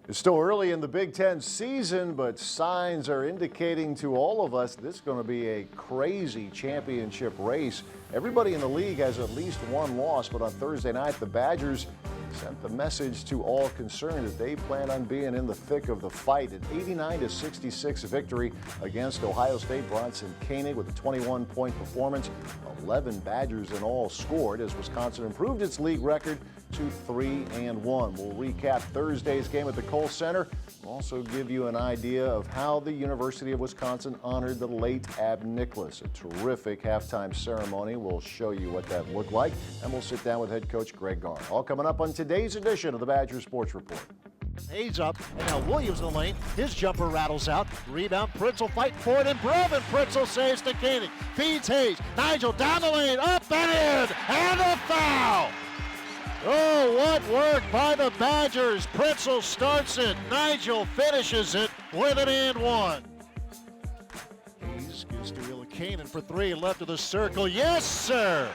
It's still early in the Big Ten season, but signs are indicating to all of us this is going to be a crazy championship race. Everybody in the league has at least one loss, but on Thursday night, the Badgers sent the message to all concerned that they plan on being in the thick of the fight. An 89-66 victory against Ohio State. Bronson Koenig with a 21-point performance. 11 Badgers in all scored as Wisconsin improved its league record to 3-1. We'll recap Thursday's game at the Kohl Center. We'll also give you an idea of how the University of Wisconsin honored the late Ab Nicholas. A terrific halftime ceremony. We'll show you what that looked like, and we'll sit down with head coach Greg Gard. All coming up on today's edition of the Badger Sports Report. Hayes up, and now Williams in the lane. His jumper rattles out. Rebound, Pritzel fighting for it, and Brevin Pritzel saves to Koenig. Feeds Hayes. Nigel down the lane, up and in, and a foul! Oh, what work by the Badgers. Pritzel starts it. Nigel finishes it with an and one. Hayes gives to Illikainen for three, left of the circle. Yes, sir!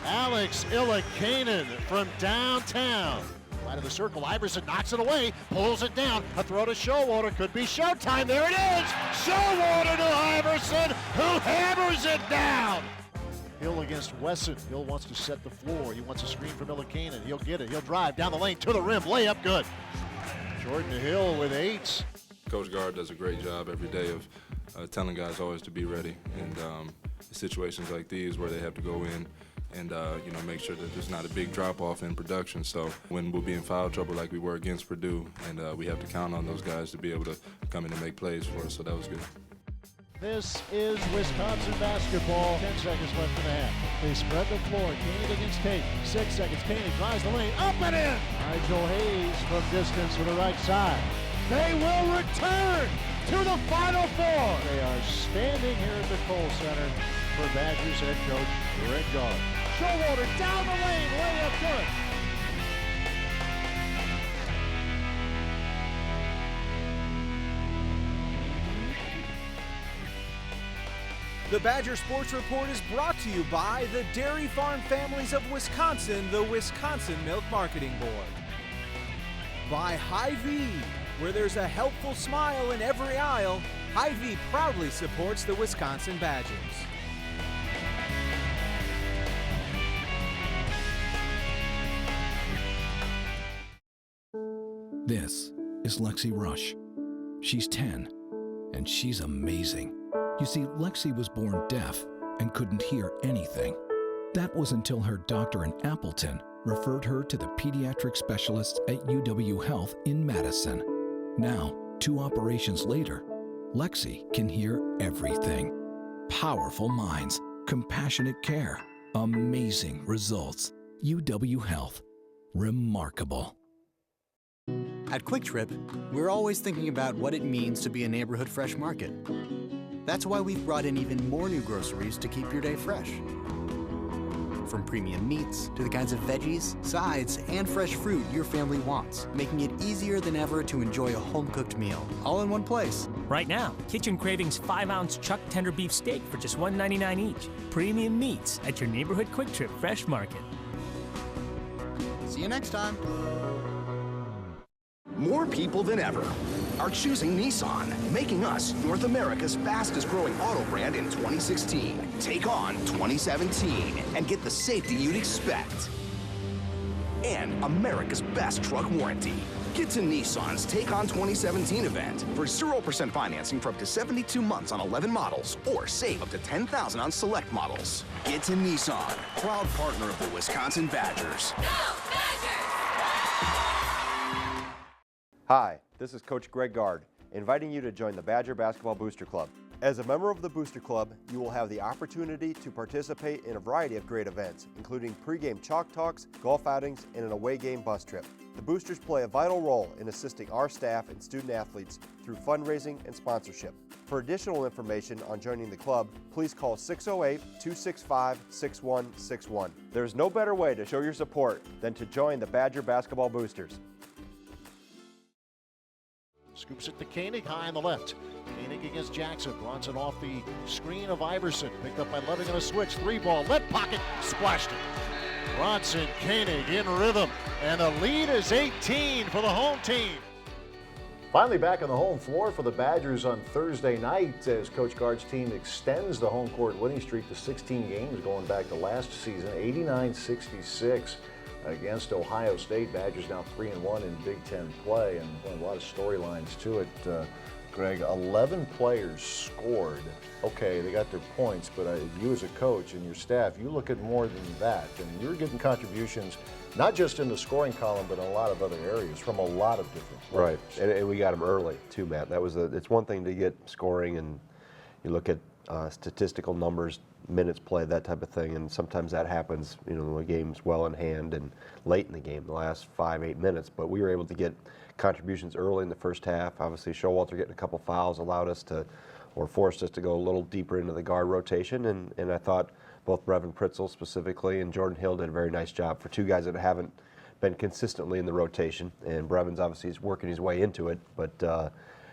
Alex Illikainen from downtown. Right of the circle, Iverson knocks it away, pulls it down. A throw to Showalter, could be showtime. There it is! Showalter to Iverson, who hammers it down! Hill against Wesson. Hill wants to set the floor. He wants a screen from Illikainen. He'll get it. He'll drive down the lane to the rim. Layup good. Jordan Hill with 8. Coach Gard does a great job every day of telling guys always to be ready. And situations like these where they have to go in and make sure that there's not a big drop-off in production. So when we'll be in foul trouble like we were against Purdue, and we have to count on those guys to be able to come in and make plays for us, so that was good. This is Wisconsin basketball. 10 seconds left in the half. They spread the floor. Koenig against Tate. 6 seconds. Koenig drives the lane. Up and in. Nigel Hayes from distance to the right side. They will return to the Final Four. They are standing here at the Kohl Center for Badgers head coach Greg Gard. Showalter down the lane. Layup good. The Badger Sports Report is brought to you by the Dairy Farm Families of Wisconsin, the Wisconsin Milk Marketing Board. By Hy-Vee, where there's a helpful smile in every aisle, Hy-Vee proudly supports the Wisconsin Badgers. This is Lexi Rush. She's 10, and she's amazing. You see, Lexi was born deaf and couldn't hear anything. That was until her doctor in Appleton referred her to the pediatric specialists at UW Health in Madison. Now, 2 operations later, Lexi can hear everything. Powerful minds, compassionate care, amazing results. UW Health. Remarkable. At Quick Trip, we're always thinking about what it means to be a neighborhood fresh market. That's why we've brought in even more new groceries to keep your day fresh. From premium meats to the kinds of veggies, sides, and fresh fruit your family wants, making it easier than ever to enjoy a home-cooked meal, all in one place. Right now, Kitchen Cravings 5-ounce chuck tender beef steak for just $1.99 each. Premium meats at your neighborhood Quick Trip Fresh Market. See you next time. More people than ever are choosing Nissan, making us North America's fastest growing auto brand in 2016. Take on 2017 and get the safety you'd expect. And America's best truck warranty. Get to Nissan's Take On 2017 event for 0% financing for up to 72 months on 11 models or save up to $10,000 on select models. Get to Nissan, proud partner of the Wisconsin Badgers. Go Badgers! Hi, this is Coach Greg Gard, inviting you to join the Badger Basketball Booster Club. As a member of the Booster Club, you will have the opportunity to participate in a variety of great events, including pregame chalk talks, golf outings, and an away game bus trip. The Boosters play a vital role in assisting our staff and student athletes through fundraising and sponsorship. For additional information on joining the club, please call 608-265-6161. There's no better way to show your support than to join the Badger Basketball Boosters. Scoops it to Koenig, high on the left. Koenig against Jackson. Bronson off the screen of Iverson. Picked up by Loving on a switch. 3-ball, left pocket, splashed it. Bronson Koenig in rhythm. And the lead is 18 for the home team. Finally back on the home floor for the Badgers on Thursday night as Coach Gard's team extends the home court winning streak to 16 games going back to last season, 89-66 against Ohio State. Badgers now 3-1 in Big Ten play, and a lot of storylines to it. Greg, 11 players scored. Okay, they got their points, but you as a coach and your staff, you look at more than that, and you're getting contributions not just in the scoring column, but in a lot of other areas from a lot of different players. Right, and we got them early too, Matt. That was it's one thing to get scoring, and you look at statistical numbers, minutes played, that type of thing, and sometimes that happens, you know, when the game's well in hand and late in the game, the last 5-8 minutes. But we were able to get contributions early in the first half. Obviously, Showalter getting a couple fouls allowed us to, or forced us to go a little deeper into the guard rotation, and I thought both Brevin Pritzel specifically and Jordan Hill did a very nice job for two guys that haven't been consistently in the rotation. And Brevin's obviously is working his way into it, but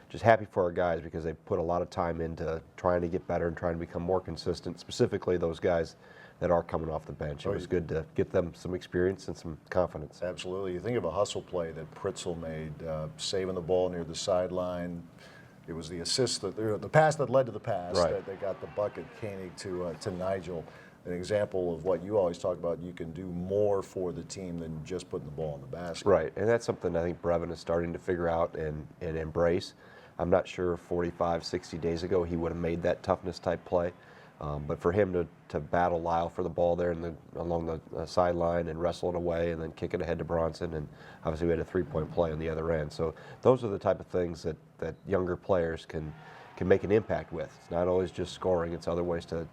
just happy for our guys because they put a lot of time into trying to get better and trying to become more consistent, specifically those guys that are coming off the bench. It was good to get them some experience and some confidence. Absolutely. You think of a hustle play that Pritzel made, saving the ball near the sideline. It was the assist, the pass that led to the pass that they got the bucket, Koenig to Nigel. An example of what you always talk about, you can do more for the team than just putting the ball in the basket. Right, and that's something I think Brevin is starting to figure out and embrace. I'm not sure 45, 60 days ago he would have made that toughness type play. But for him to battle Lyle for the ball there along the sideline and wrestle it away and then kick it ahead to Bronson, and obviously we had a three-point play on the other end. So those are the type of things that younger players can make an impact with. It's not always just scoring, it's other ways to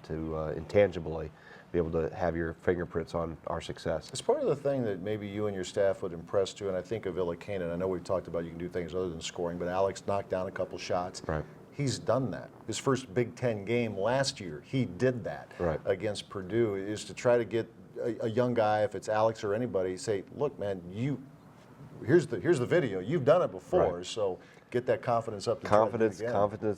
intangibly be able to have your fingerprints on our success. It's part of the thing that maybe you and your staff would impress too, and I think of Illicanen. I know we've talked about you can do things other than scoring, but Alex knocked down a couple shots. Right. He's done that. His first Big Ten game last year, he did that against Purdue, is to try to get a young guy, if it's Alex or anybody, say, look, man, here's the video. You've done it before, so get that confidence up. Confidence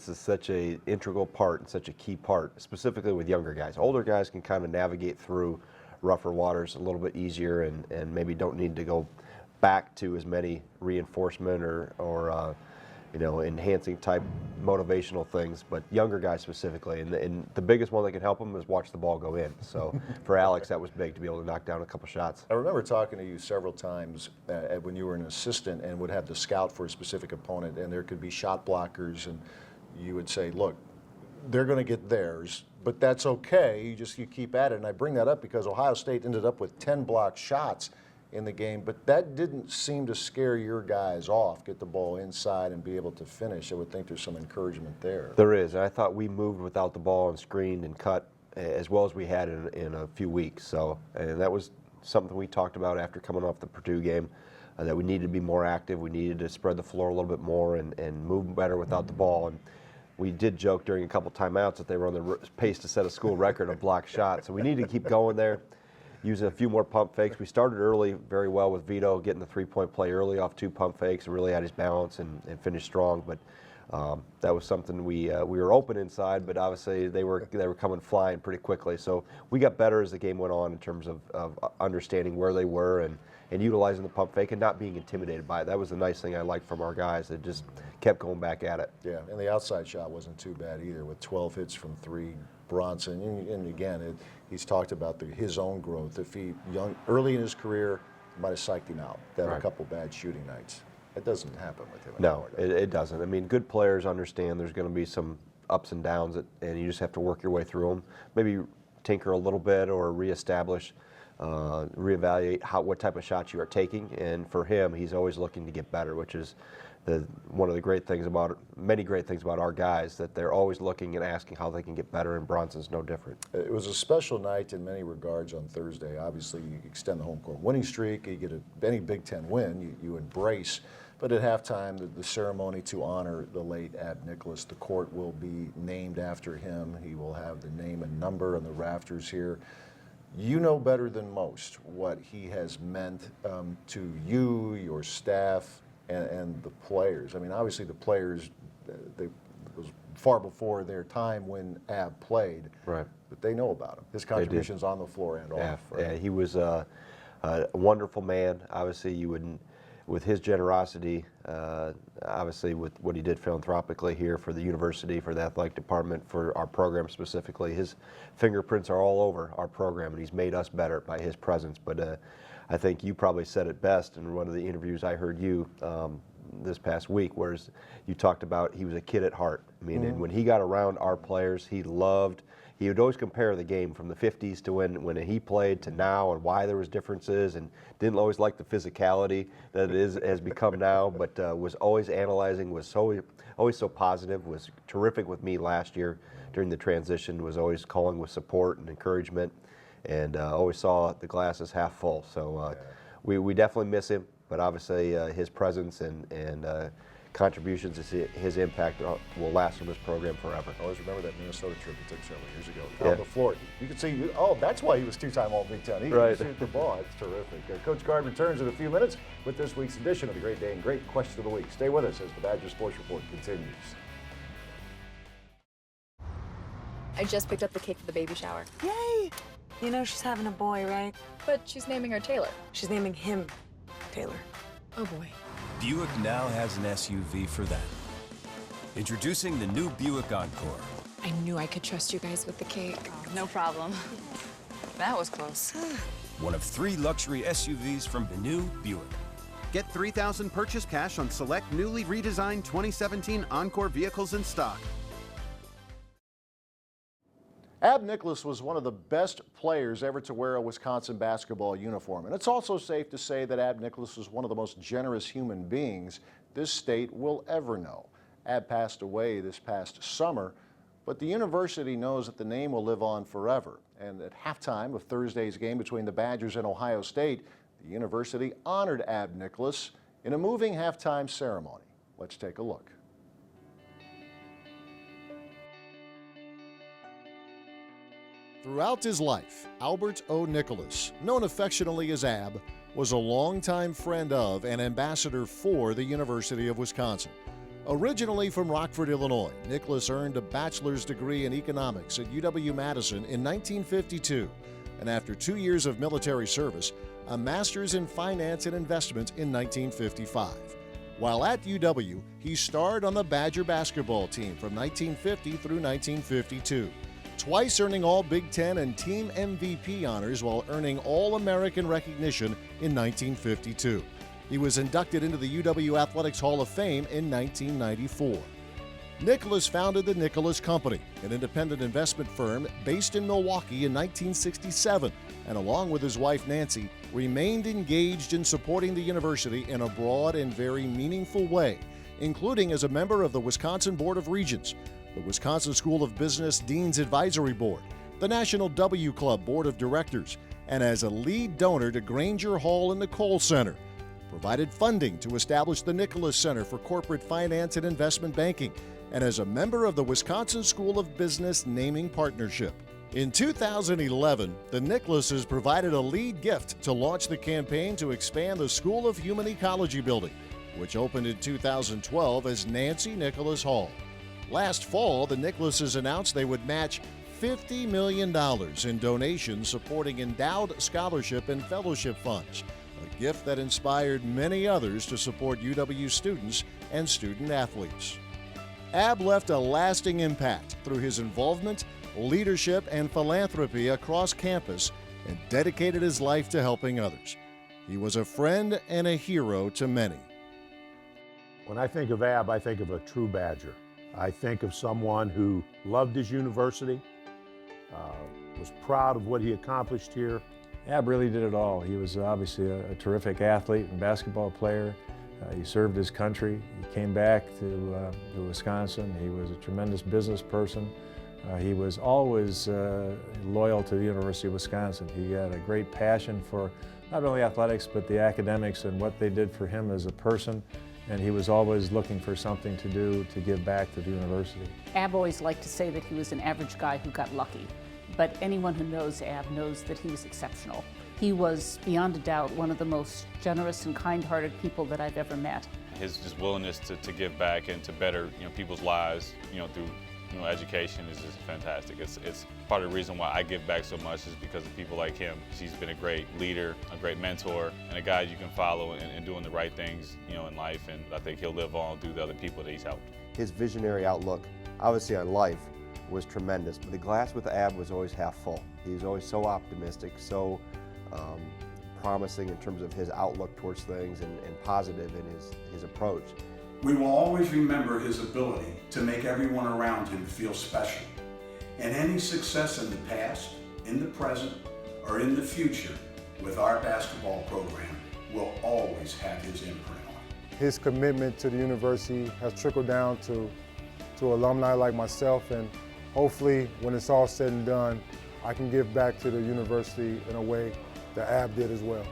is such an integral part and such a key part, specifically with younger guys. Older guys can kind of navigate through rougher waters a little bit easier and maybe don't need to go back to as many reinforcement or you know, enhancing type motivational things, but younger guys specifically. And the biggest one that can help them is watch the ball go in. So for Alex, that was big to be able to knock down a couple shots. I remember talking to you several times when you were an assistant and would have to scout for a specific opponent, and there could be shot blockers, and you would say, look, they're going to get theirs, but that's okay. You keep at it. And I bring that up because Ohio State ended up with 10 blocked shots in the game, but that didn't seem to scare your guys off, get the ball inside and be able to finish. I would think there's some encouragement there. There is, and I thought we moved without the ball and screened and cut as well as we had in a few weeks. So, and that was something we talked about after coming off the Purdue game, that we needed to be more active, we needed to spread the floor a little bit more and move better without the ball. And we did joke during a couple timeouts that they were on the pace to set a school record of blocked shots, so we needed to keep going there. Using a few more pump fakes. We started early very well with Vito, getting the three-point play early off 2 pump fakes and really had his balance and finished strong. But that was something we were open inside, but obviously they were coming flying pretty quickly. So we got better as the game went on in terms of understanding where they were and utilizing the pump fake and not being intimidated by it. That was the nice thing I liked from our guys. They just kept going back at it. Yeah, and the outside shot wasn't too bad either with 12 hits from 3. Bronson, and again, he's talked about his own growth. If early in his career, might have psyched him out. They had a couple bad shooting nights. It doesn't happen with him. No, it doesn't. I mean, good players understand there's going to be some ups and downs, and you just have to work your way through them. Maybe tinker a little bit or reestablish, reevaluate what type of shots you are taking. And for him, he's always looking to get better, which is one of the many great things about our guys, that they're always looking and asking how they can get better, and Bronson's no different. It was a special night in many regards on Thursday. Obviously, you extend the home court winning streak, you get any Big Ten win, you embrace. But at halftime, the ceremony to honor the late Ab Nicholas, the court will be named after him. He will have the name and number on the rafters here. You know better than most what he has meant to you, your staff, and the players. I mean, obviously the players, it was far before their time when Ab played. Right. But they know about him. His contributions on the floor and off. Right? Yeah, he was a wonderful man. Obviously, with his generosity, obviously with what he did philanthropically here for the university, for the athletic department, for our program specifically, his fingerprints are all over our program, and he's made us better by his presence. But I think you probably said it best in one of the interviews I heard you this past week, where you talked about he was a kid at heart. I mean, and when he got around our players, he would always compare the game from the 50s to when he played to now, and why there was differences, and didn't always like the physicality that has become now, but was always analyzing, was always so positive, was terrific with me last year during the transition, was always calling with support and encouragement, and always saw the glass as half full. So we definitely miss him, but obviously his presence and contributions, his impact will last from this program forever. I always remember that Minnesota trip he took several years ago. On the floor, you can see, that's why he was two-time All-Big Ten. He could shoot the ball. It's terrific. Coach Gard returns in a few minutes with this week's edition of the Great Day and Great Question of the Week. Stay with us as the Badger Sports Report continues. I just picked up the cake for the baby shower. Yay! You know she's having a boy, right? But she's naming her Taylor. She's naming him Taylor. Oh boy. Buick now has an SUV for that. Introducing the new Buick Encore. I knew I could trust you guys with the cake. Oh, no problem. That was close. One of 3 luxury SUVs from the new Buick. Get $3,000 purchase cash on select newly redesigned 2017 Encore vehicles in stock. Ab Nicholas was one of the best players ever to wear a Wisconsin basketball uniform. And it's also safe to say that Ab Nicholas was one of the most generous human beings this state will ever know. Ab passed away this past summer, but the university knows that the name will live on forever. And at halftime of Thursday's game between the Badgers and Ohio State, the university honored Ab Nicholas in a moving halftime ceremony. Let's take a look. Throughout his life, Albert O. Nicholas, known affectionately as Ab, was a longtime friend of and ambassador for the University of Wisconsin. Originally from Rockford, Illinois, Nicholas earned a bachelor's degree in economics at UW-Madison in 1952, and after 2 years of military service, a master's in finance and investment in 1955. While at UW, he starred on the Badger basketball team from 1950 through 1952. Twice earning all Big Ten and team MVP honors while earning All-American recognition in 1952. He was inducted into the UW Athletics Hall of Fame in 1994. Nicholas founded the Nicholas Company, an independent investment firm based in Milwaukee in 1967, and along with his wife Nancy, remained engaged in supporting the university in a broad and very meaningful way, including as a member of the Wisconsin Board of Regents, the Wisconsin School of Business Dean's Advisory Board, the National W Club Board of Directors, and as a lead donor to Granger Hall and the Kohl Center. Provided funding to establish the Nicholas Center for Corporate Finance and Investment Banking, and as a member of the Wisconsin School of Business Naming Partnership. In 2011, the Nicholases provided a lead gift to launch the campaign to expand the School of Human Ecology building, which opened in 2012 as Nancy Nicholas Hall. Last fall, the Nicholases announced they would match $50 million in donations supporting endowed scholarship and fellowship funds, a gift that inspired many others to support UW students and student athletes. Ab left a lasting impact through his involvement, leadership, and philanthropy across campus and dedicated his life to helping others. He was a friend and a hero to many. When I think of Ab, I think of a true Badger. I think of someone who loved his university, was proud of what he accomplished here. Ab really did it all. He was obviously a terrific athlete and basketball player. He served his country. He came back to Wisconsin. He was a tremendous business person. He was always loyal to the University of Wisconsin. He had a great passion for not only athletics, but the academics and what they did for him as a person. And he was always looking for something to do to give back to the university. Ab always liked to say that he was an average guy who got lucky. But anyone who knows Ab knows that he was exceptional. He was, beyond a doubt, one of the most generous and kind-hearted people that I've ever met. His just willingness to give back and to better people's lives through education is just fantastic. It's part of the reason why I give back so much is because of people like him. He's been a great leader, a great mentor, and a guy you can follow in doing the right things, in life. And I think he'll live on through the other people that he's helped. His visionary outlook, obviously on life, was tremendous. But the glass with Ab was always half full. He was always so optimistic, so promising in terms of his outlook towards things and positive in his approach. We will always remember his ability to make everyone around him feel special. And any success in the past, in the present, or in the future with our basketball program will always have his imprint on it. His commitment to the university has trickled down to alumni like myself, and hopefully when it's all said and done, I can give back to the university in a way that Ab did as well.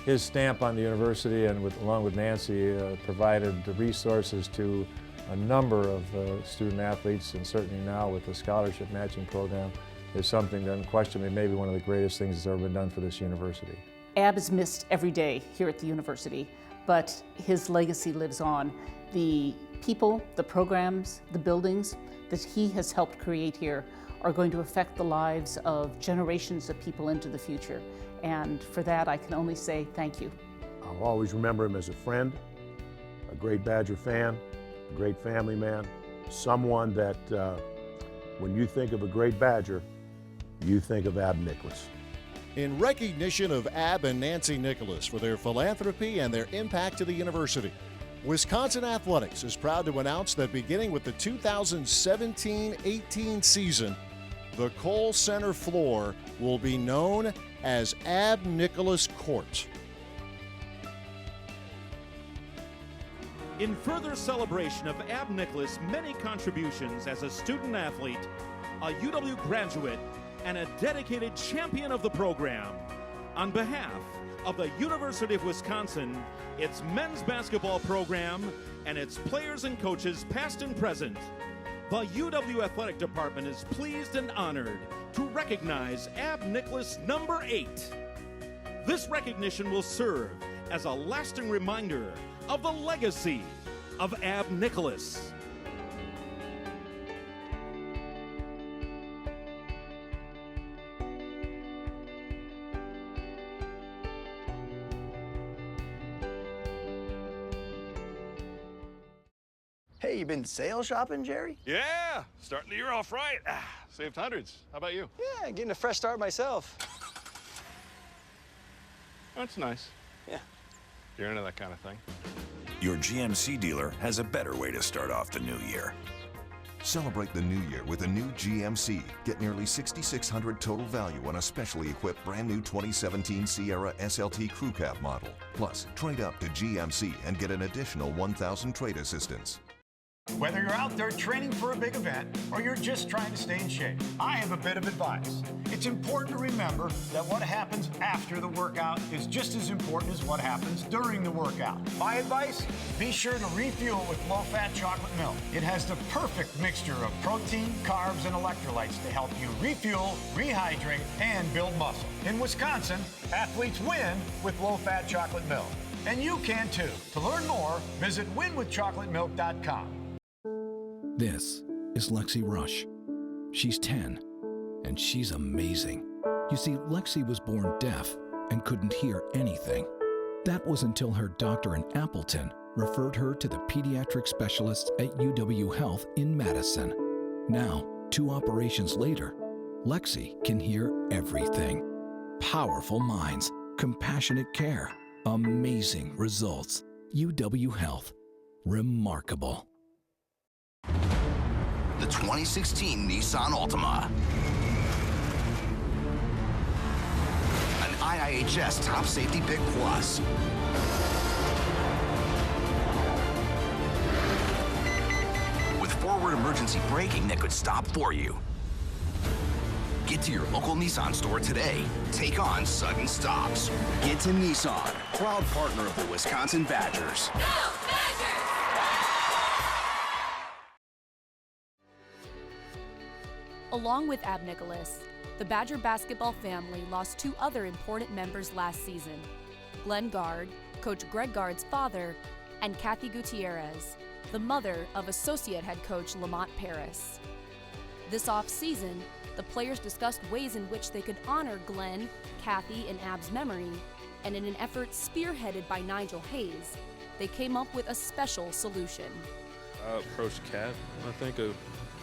His stamp on the university, and along with Nancy, provided the resources to a number of student athletes, and certainly now with the scholarship matching program, is something that unquestionably may be one of the greatest things that's ever been done for this university. Ab is missed every day here at the university, but his legacy lives on. The people, the programs, the buildings that he has helped create here are going to affect the lives of generations of people into the future. And for that, I can only say thank you. I'll always remember him as a friend, a great Badger fan, a great family man, someone that when you think of a great Badger, you think of Ab Nicholas. In recognition of Ab and Nancy Nicholas for their philanthropy and their impact to the university, Wisconsin Athletics is proud to announce that beginning with the 2017-18 season, the Kohl Center floor will be known as Ab Nicholas Court. In further celebration of Ab Nicholas' many contributions as a student athlete, a UW graduate, and a dedicated champion of the program, on behalf of the University of Wisconsin, its men's basketball program, and its players and coaches past and present, the UW Athletic Department is pleased and honored to recognize Ab Nicholas number 8. This recognition will serve as a lasting reminder of the legacy of Ab Nicholas. Hey, you been sales shopping, Jerry? Yeah, starting the year off right. Saved hundreds. How about you? Yeah, getting a fresh start myself. That's nice. Yeah. You're into that kind of thing. Your GMC dealer has a better way to start off the new year. Celebrate the new year with a new GMC. Get nearly $6,600 total value on a specially equipped brand new 2017 Sierra SLT Crew Cab model. Plus, trade up to GMC and get an additional $1,000 trade assistance. Whether you're out there training for a big event or you're just trying to stay in shape, I have a bit of advice. It's important to remember that what happens after the workout is just as important as what happens during the workout. My advice? Be sure to refuel with low-fat chocolate milk. It has the perfect mixture of protein, carbs, and electrolytes to help you refuel, rehydrate, and build muscle. In Wisconsin, athletes win with low-fat chocolate milk. And you can too. To learn more, visit winwithchocolatemilk.com. This is Lexi Rush. She's 10, and she's amazing. You see, Lexi was born deaf and couldn't hear anything. That was until her doctor in Appleton referred her to the pediatric specialists at UW Health in Madison. Now, 2 operations later, Lexi can hear everything. Powerful minds, compassionate care, amazing results. UW Health. Remarkable. The 2016 Nissan Altima. An IIHS Top Safety Pick Plus. With forward emergency braking that could stop for you. Get to your local Nissan store today. Take on sudden stops. Get to Nissan, proud partner of the Wisconsin Badgers. Go Badgers! Along with Ab Nicholas, the Badger basketball family lost 2 other important members last season. Glenn Gard, Coach Greg Gard's father, and Kathy Gutierrez, the mother of associate head coach Lamont Paris. This off-season, the players discussed ways in which they could honor Glenn, Kathy, and Ab's memory, and in an effort spearheaded by Nigel Hayes, they came up with a special solution. I approached Kat, I think this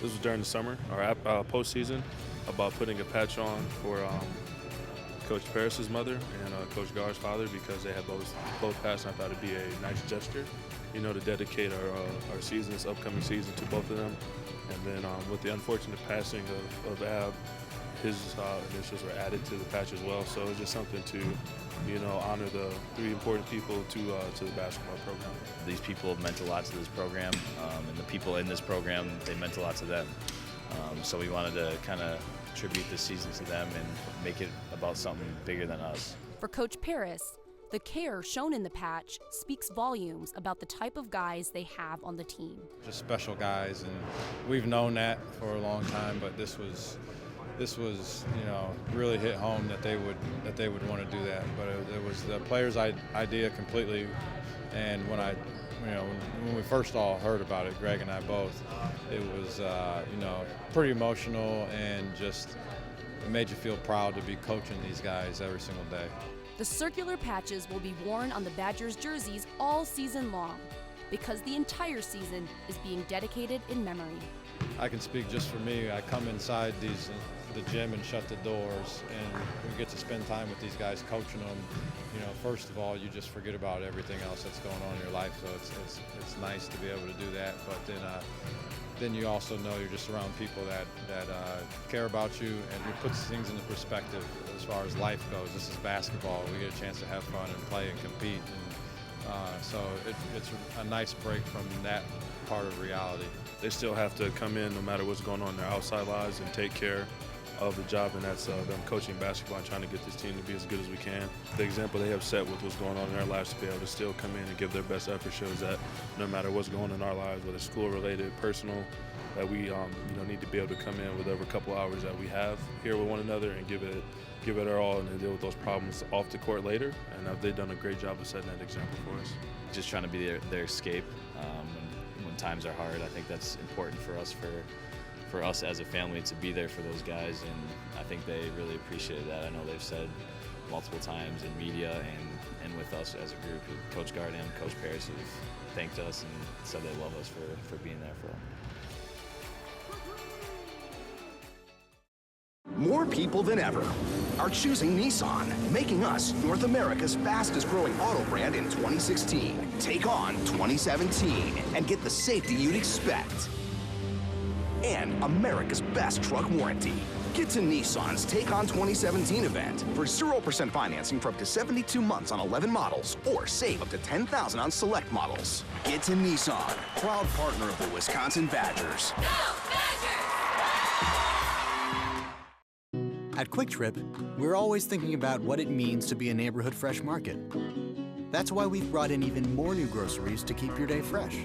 was during the summer, or postseason, about putting a patch on for Coach Paris's mother and Coach Gard's father, because they had both passed, and I thought it'd be a nice gesture, you know, to dedicate our season, this upcoming season, to both of them. And then with the unfortunate passing of Ab, his initials were added to the patch as well. So it's just something to, you know, honor the three important people to the basketball program. These people have meant a lot to this program, and the people in this program, they meant a lot to them. So we wanted to kind of attribute this season to them and make it about something bigger than us. For Coach Paris, the care shown in the patch speaks volumes about the type of guys they have on the team. Just special guys, and we've known that for a long time, but this was, you know, really hit home that they would want to do that. But it was the players' idea completely, and when we first all heard about it, Greg and I both, it was you know, pretty emotional, and just it made you feel proud to be coaching these guys every single day. The circular patches will be worn on the Badgers jerseys all season long, because the entire season is being dedicated in memory. I can speak just for me. I come inside the gym and shut the doors, and we get to spend time with these guys, coaching them. You know, first of all, you just forget about everything else that's going on in your life, so it's nice to be able to do that. But then you also know you're just around people that care about you, and it puts things into perspective as far as life goes. This is basketball. We get a chance to have fun and play and compete, and so it's a nice break from that part of reality. They still have to come in no matter what's going on in their outside lives and take care of the job, and that's them coaching basketball and trying to get this team to be as good as we can. The example they have set with what's going on in their lives, to be able to still come in and give their best effort, shows that no matter what's going on in our lives, whether school-related, personal, that we need to be able to come in with every couple hours that we have here with one another and give it our all, and then deal with those problems off the court later. And they've done a great job of setting that example for us. Just trying to be their escape when times are hard. I think that's important for us as a family to be there for those guys, and I think they really appreciated that. I know they've said multiple times in media and with us as a group, Coach Gard and Coach Paris have thanked us and said they love us for being there for them. More people than ever are choosing Nissan, making us North America's fastest growing auto brand in 2016. Take on 2017 and get the safety you'd expect. And America's best truck warranty. Get to Nissan's Take On 2017 event for 0% financing for up to 72 months on 11 models, or save up to $10,000 on select models. Get to Nissan, proud partner of the Wisconsin Badgers. At Quick Trip, we're always thinking about what it means to be a neighborhood fresh market. That's why we've brought in even more new groceries to keep your day fresh.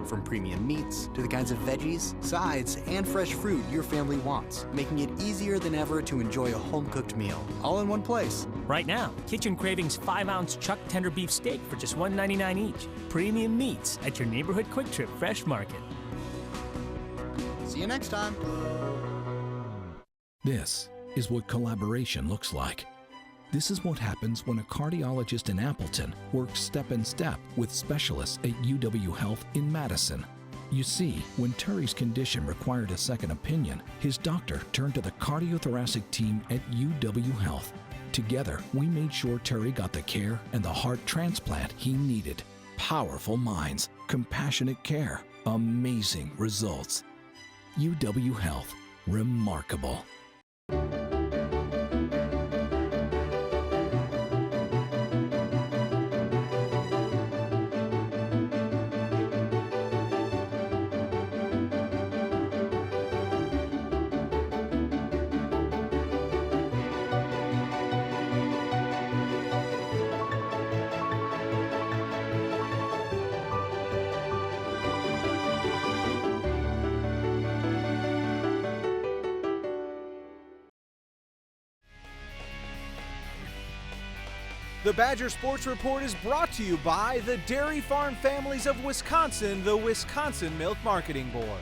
From premium meats to the kinds of veggies, sides, and fresh fruit your family wants, making it easier than ever to enjoy a home-cooked meal, all in one place. Right now, Kitchen Cravings 5-ounce chuck tender beef steak for just $1.99 each. Premium meats at your neighborhood Quick Trip Fresh Market. See you next time. This is what collaboration looks like. This is what happens when a cardiologist in Appleton works step in step with specialists at UW Health in Madison. You see, when Terry's condition required a second opinion, his doctor turned to the cardiothoracic team at UW Health. Together, we made sure Terry got the care and the heart transplant he needed. Powerful minds, compassionate care, amazing results. UW Health, remarkable. The Badger Sports Report is brought to you by the Dairy Farm Families of Wisconsin, the Wisconsin Milk Marketing Board.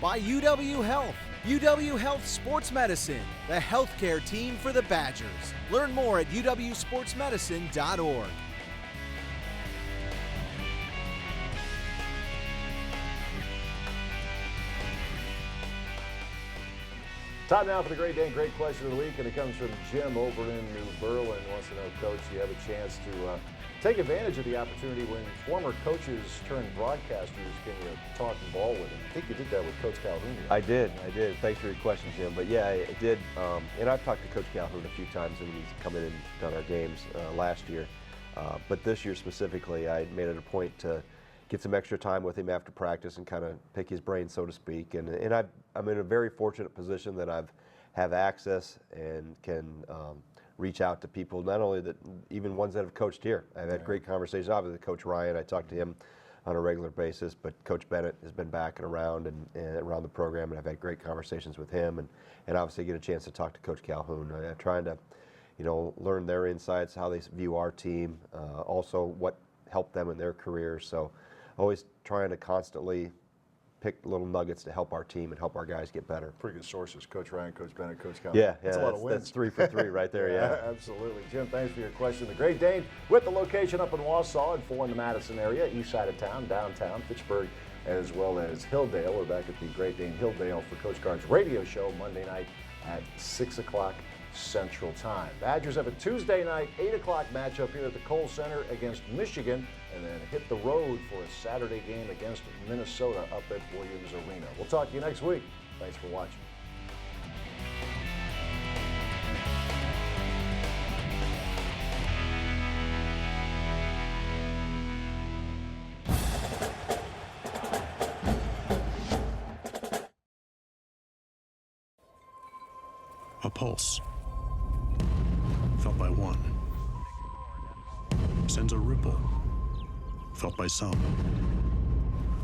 by UW Health. UW Health Sports Medicine, the healthcare team for the Badgers. Learn more at uwsportsmedicine.org. Time now for the Great Dane Great Question of the Week, and it comes from Jim over in New Berlin. Wants to know, Coach, do you have a chance to take advantage of the opportunity when former coaches turn broadcasters? Can you talk ball with them? I think you did that with Coach Calhoun. I did. Thanks for your question, Jim. But yeah, I did. And I've talked to Coach Calhoun a few times, and he's come in and done our games last year. But this year specifically, I made it a point to get some extra time with him after practice and kind of pick his brain, so to speak. And I'm in a very fortunate position that have access and can reach out to people, not only that, even ones that have coached here. I've had great conversations. Obviously, Coach Ryan, I talk to him on a regular basis, but Coach Bennett has been back and around around the program, and I've had great conversations with him, and obviously get a chance to talk to Coach Calhoun. I'm trying to, learn their insights, how they view our team, also what helped them in their careers. So always trying to constantly pick little nuggets to help our team and help our guys get better. Pretty good sources, Coach Ryan, Coach Bennett, Coach Calhoun. Yeah, that's a lot of wins. That's 3 for 3 right there, yeah. Absolutely. Jim, thanks for your question. The Great Dane with the location up in Wausau and 4 in the Madison area, east side of town, downtown, Fitchburg, as well as Hilldale. We're back at the Great Dane Hilldale for Coach Gard's radio show Monday night at 6 o'clock Central Time. Badgers have a Tuesday night, 8 o'clock matchup here at the Kohl Center against Michigan, and then hit the road for a Saturday game against Minnesota up at Williams Arena. We'll talk to you next week. Thanks for watching. A pulse, felt by one, sends a ripple, felt by some,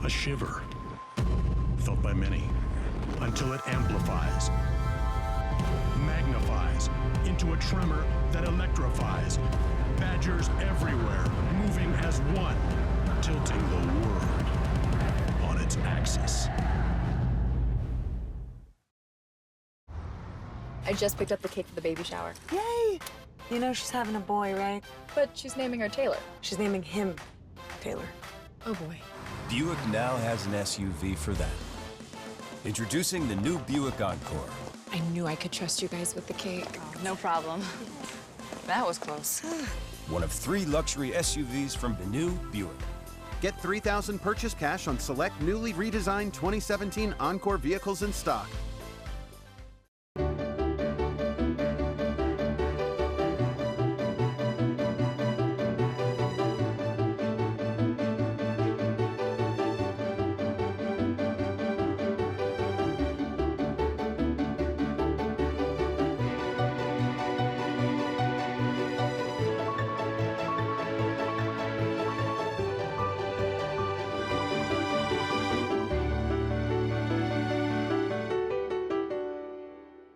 a shiver, felt by many, until it amplifies, magnifies into a tremor that electrifies. Badgers everywhere, moving as one, tilting the world on its axis. I just picked up the cake for the baby shower. Yay! You know she's having a boy, right? But she's naming her Taylor. She's naming him Taylor. Oh boy. Buick now has an SUV for that. Introducing the new Buick Encore. I knew I could trust you guys with the cake. Oh, no problem. That was close. One of 3 luxury SUVs from the new Buick. Get $3,000 purchase cash on select newly redesigned 2017 Encore vehicles in stock.